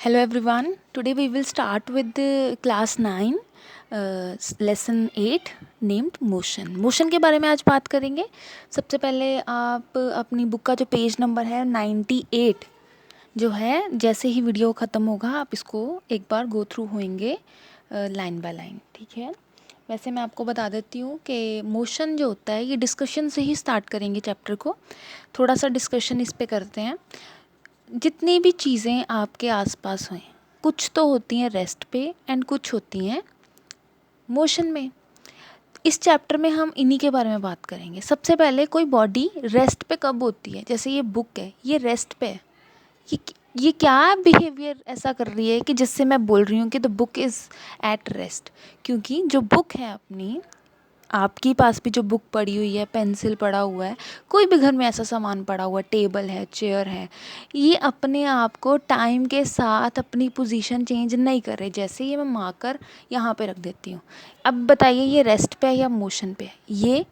Hello everyone. Today we will start with the class 9 lesson 8 named motion. Motion के बारे में आज बात करेंगे. सबसे पहले आप अपनी बुक का जो पेज नंबर है 98 जो है, जैसे ही वीडियो ख़त्म होगा आप इसको एक बार गो थ्रू होंगे लाइन बाय लाइन. ठीक है. वैसे मैं आपको बता देती हूँ कि मोशन जो होता है ये डिस्कशन से ही स्टार्ट करेंगे चैप्टर को. थोड़ा सा डिस्कशन इस पे करते हैं. जितनी भी चीज़ें आपके आसपास हैं, कुछ तो होती हैं रेस्ट पे एंड कुछ होती हैं मोशन में. इस चैप्टर में हम इन्हीं के बारे में बात करेंगे. सबसे पहले कोई बॉडी रेस्ट पे कब होती है. जैसे ये बुक है, ये रेस्ट पे है. ये ये क्या बिहेवियर ऐसा कर रही है कि जिससे मैं बोल रही हूँ कि the book is at rest. क्योंकि जो बुक है अपनी, आपके पास भी जो बुक पड़ी हुई है, पेंसिल पड़ा हुआ है, कोई भी घर में ऐसा सामान पड़ा हुआ है, टेबल है, चेयर है, ये अपने आप को टाइम के साथ अपनी पोजीशन चेंज नहीं कर रहे. जैसे ये मैं मार्कर यहाँ पे रख देती हूँ. अब बताइए ये रेस्ट पे है या मोशन पे है. ये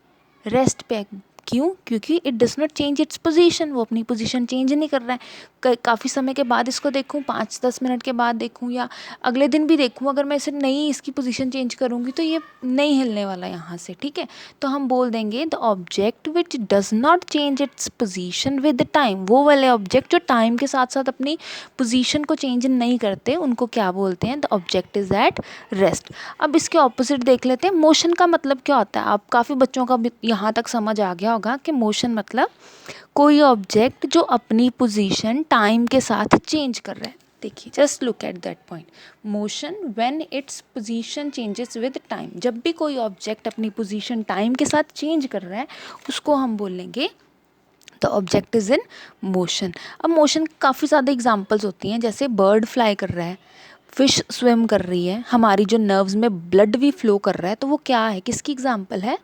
रेस्ट पे है. क्यों? क्योंकि it does not change its position. वो अपनी पोजीशन चेंज नहीं कर रहा है. काफ़ी समय के बाद इसको देखूं, 5-10 मिनट के बाद देखूं या अगले दिन भी देखूं, अगर मैं इसे नहीं इसकी पोजीशन चेंज करूंगी तो ये नहीं हिलने वाला यहाँ से. ठीक है. तो हम बोल देंगे the object which does not change its position with the time. वो वाले ऑब्जेक्ट जो टाइम के साथ साथ अपनी पोजीशन को चेंज नहीं करते, उनको क्या बोलते हैं? The object is at rest. अब इसके ऑपोजिट देख लेते हैं. मोशन का मतलब क्या होता है? आप काफ़ी बच्चों का भी यहाँ तक समझ आ गया होगा कि मोशन मतलब कोई ऑब्जेक्ट जो अपनी पोजीशन टाइम के साथ चेंज कर रहा है. देखिए, just look at that point. Motion when its position changes with time. जब भी कोई ऑब्जेक्ट अपनी पोजीशन टाइम के साथ चेंज कर रहा है, उसको हम बोलेंगे the object is in motion. अब मोशन काफ़ी ज़्यादा एग्जांपल्स होती हैं. जैसे बर्ड फ्लाई कर रहा है, फिश स्विम कर रही है, हमारी जो नर्व्स में ब्लड भी फ्लो कर रहा है, तो वो क्या है? किसकी एग्जांपल है?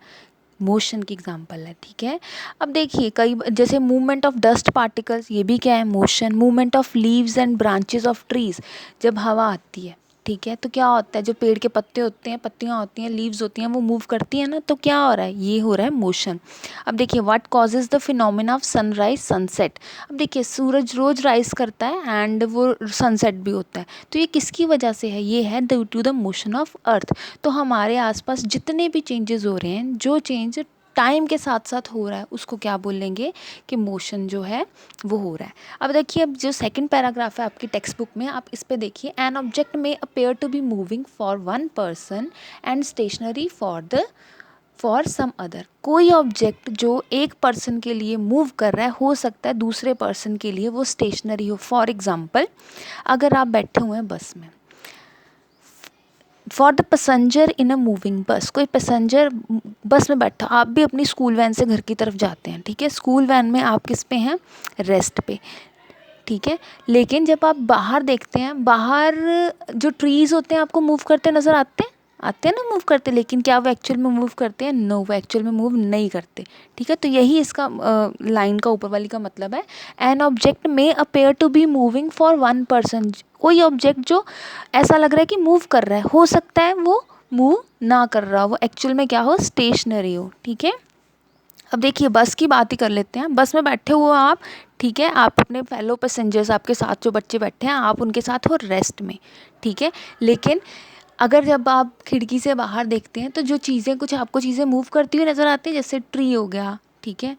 मोशन की एग्जांपल है. ठीक है. अब देखिए, कई जैसे मूवमेंट ऑफ डस्ट पार्टिकल्स, ये भी क्या है? Motion. Movement of leaves and branches of trees. जब हवा आती है, ठीक है, तो क्या होता है? जो पेड़ के पत्ते होते हैं, पत्तियाँ होती हैं, लीव्स होती हैं, वो मूव करती हैं ना, तो क्या हो रहा है? ये हो रहा है मोशन. अब देखिए, what causes the phenomena of sunrise sunset. अब देखिए, सूरज रोज राइज करता है एंड वो सनसेट भी होता है, तो ये किसकी वजह से है? ये है due to the motion of earth. तो हमारे आसपास जितने भी चेंजेस हो रहे हैं, जो चेंज टाइम के साथ साथ हो रहा है, उसको क्या बोलेंगे? कि मोशन जो है वो हो रहा है. अब देखिए, अब जो सेकंड पैराग्राफ है आपकी टेक्स्ट बुक में, आप इस पे देखिए. An object may appear to be moving for one person and stationary for some other. कोई ऑब्जेक्ट जो एक पर्सन के लिए मूव कर रहा है, हो सकता है दूसरे पर्सन के लिए वो स्टेशनरी हो. फॉर एग्जाम्पल, अगर आप बैठे हुए हैं बस में, for the passenger in a moving बस. कोई पैसेंजर बस में बैठा, आप भी अपनी स्कूल वैन से घर की तरफ जाते हैं. ठीक है. स्कूल वैन में आप किस पे हैं? रेस्ट पे. ठीक है. लेकिन जब आप बाहर देखते हैं, बाहर जो ट्रीज़ होते हैं आपको मूव करते नज़र आते हैं ना, मूव करते. लेकिन क्या वो एक्चुअल में मूव करते हैं? नो, वो एक्चुअल में मूव नहीं करते. ठीक है. तो यही इसका लाइन का ऊपर वाली का मतलब है. An object may appear to be moving for one person. कोई ऑब्जेक्ट जो ऐसा लग रहा है कि मूव कर रहा है, हो सकता है वो मूव ना कर रहा हो, वो एक्चुअल में क्या हो? स्टेशनरी हो. ठीक है. अब देखिए, बस की बात ही कर लेते हैं. बस में बैठे हुए आप, ठीक है, आप अपने फेलो पैसेंजर्स, आपके साथ जो बच्चे बैठे हैं, आप उनके साथ हो रेस्ट में. ठीक है. लेकिन अगर जब आप खिड़की से बाहर देखते हैं, तो जो चीज़ें, कुछ आपको चीज़ें मूव करती हुई नज़र आती हैं. जैसे ट्री हो गया, ठीक है,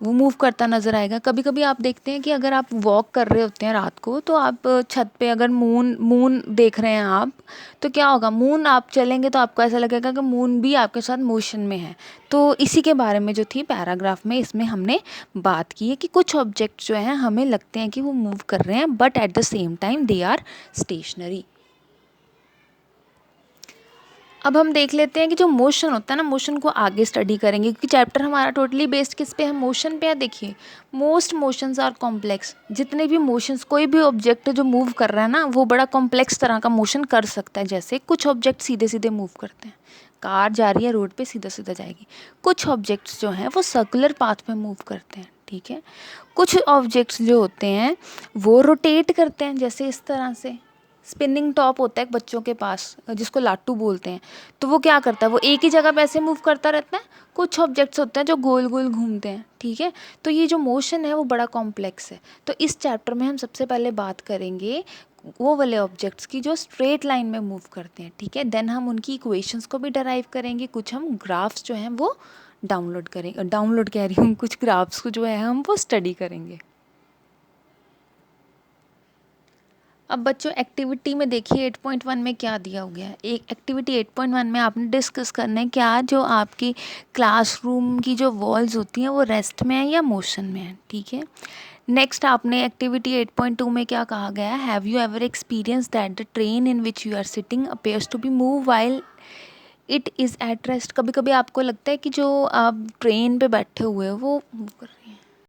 वो मूव करता नज़र आएगा. कभी कभी आप देखते हैं कि अगर आप वॉक कर रहे होते हैं रात को, तो आप छत पे अगर मून देख रहे हैं आप, तो क्या होगा? मून आप चलेंगे तो आपको ऐसा लगेगा कि मून भी आपके साथ मोशन में है. तो इसी के बारे में जो थी पैराग्राफ में, इसमें हमने बात की है कि कुछ ऑब्जेक्ट जो हैं हमें लगते हैं कि वो मूव कर रहे हैं, but at the same time they are stationary. अब हम देख लेते हैं कि जो मोशन होता है ना, मोशन को आगे स्टडी करेंगे, क्योंकि चैप्टर हमारा टोटली बेस्ड किस पे है? मोशन पे है. देखिए, मोस्ट मोशंस आर कॉम्प्लेक्स. जितने भी मोशंस, कोई भी ऑब्जेक्ट जो मूव कर रहा है ना, वो बड़ा कॉम्प्लेक्स तरह का मोशन कर सकता है. जैसे कुछ ऑब्जेक्ट सीधे सीधे मूव करते हैं, कार जा रही है रोड पे, सीधा सीधा जाएगी. कुछ ऑब्जेक्ट्स जो हैं वो सर्कुलर पाथ पे मूव करते हैं. ठीक है. कुछ ऑब्जेक्ट्स जो होते हैं वो रोटेट करते हैं, जैसे इस तरह से स्पिनिंग टॉप होता है एक बच्चों के पास जिसको लाटू बोलते हैं, तो वो क्या करता है, वो एक ही जगह पे ऐसे मूव करता रहता है। कुछ ऑब्जेक्ट्स होते हैं जो गोल गोल घूमते हैं, ठीक है। तो ये जो मोशन है वो बड़ा कॉम्प्लेक्स है। तो इस चैप्टर में हम सबसे पहले बात करेंगे वो वाले ऑब्जेक्ट्स की जो स्ट्रेट लाइन में मूव करते हैं, ठीक है। देन हम उनकी इक्वेशंस को भी डराइव करेंगे, कुछ हम ग्राफ्स जो हैं वो डाउनलोड करेंगे, डाउनलोड कह रही हूँ, कुछ ग्राफ्स को जो है हम वो स्टडी करेंगे। अब बच्चों एक्टिविटी में देखिए 8.1 में क्या दिया हो गया है। एक एक्टिविटी 8.1 में आपने डिस्कस करना है क्या जो आपकी क्लासरूम की जो वॉल्स होती हैं वो रेस्ट में है या मोशन में है, ठीक है। नेक्स्ट आपने एक्टिविटी 8.2 में क्या कहा गया है, have you ever experience that the train in which you are sitting appears to be move while it is at rest. कभी कभी आपको लगता है कि जो आप ट्रेन पे बैठे हुए हो वो मूव कर रहे हैं।